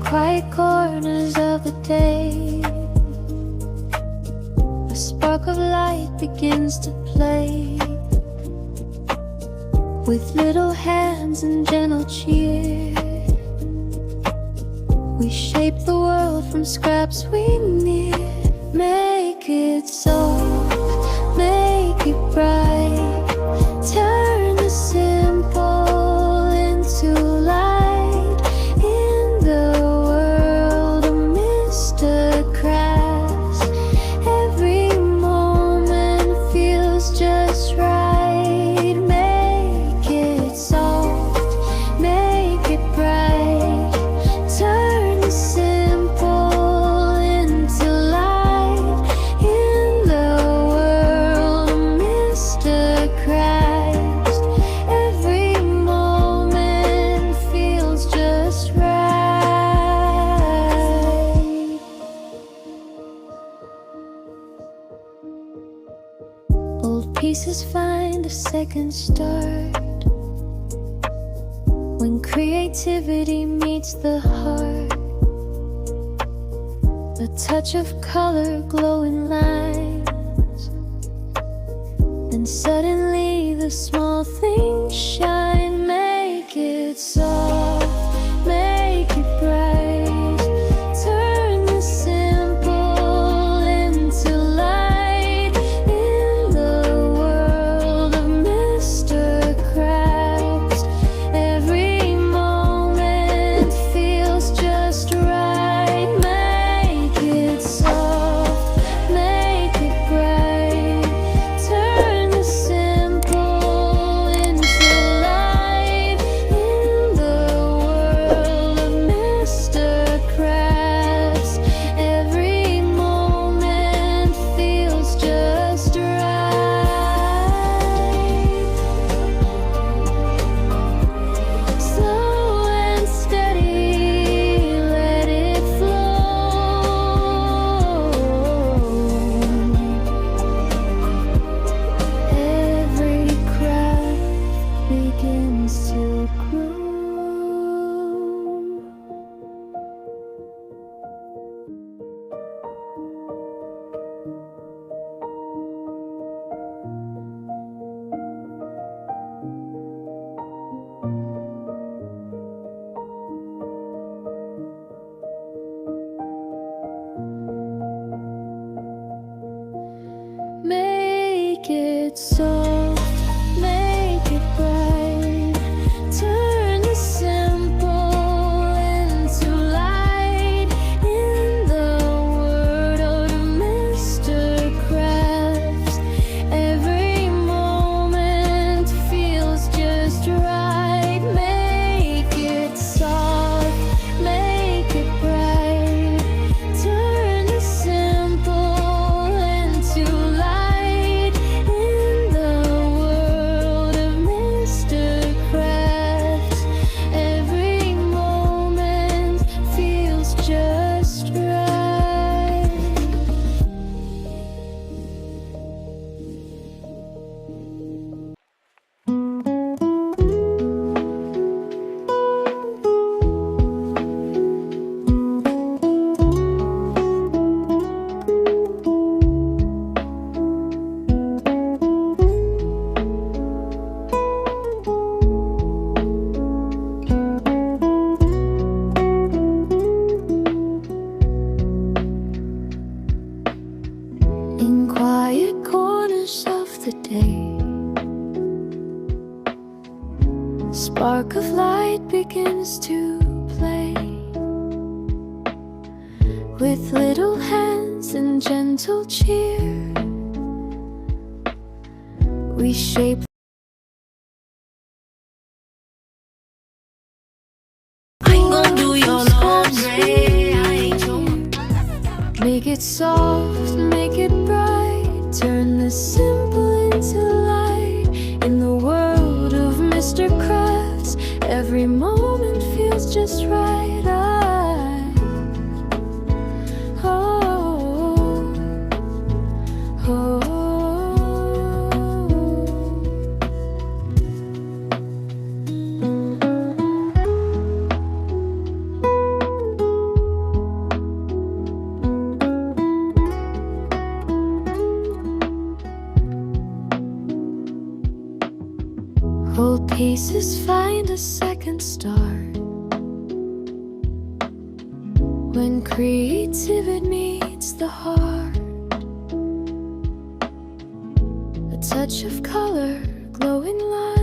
quiet corners of the day, a spark of light begins to play. With little hands and gentle cheer, we shape the world from scraps we knit. Make it soft, make it bright, turn the simple into light. In the world of MrCrafts, every moment feels just right. Make it soft, make it bright, turn the simple into light. In the world of MrCrafts, every moment feels just right. Old pieces find a second start when creativity meets the heart. A touch of color, glowing lines, and suddenly the small things shine. Make it soft, make it bright, turn the simple into light. In the world of MrCrafts, every moment feels just right. Make it soft, make it bright, turn the simple into light. In the world of MrCrafts, every moment feels just right. Slow and steady, let it flow. Every craft begins to grow. Make it soft, make it bright, turn the simple into light. In the world of MrCrafts, every moment feels just right. Make it soft, make it bright, turn the simple into light. In the world of MrCrafts, every moment feels just right. In quiet corners of the day, spark of light begins to play. With little hands and gentle cheer, we shape. I ain't gon' do your laundry. I ain't your. Make it soft, make it bright, turn the simple into light. In the world of MrCrafts, every moment feels just right. Old pieces find a second start. When creativity meets the heart, a touch of color, glowing light.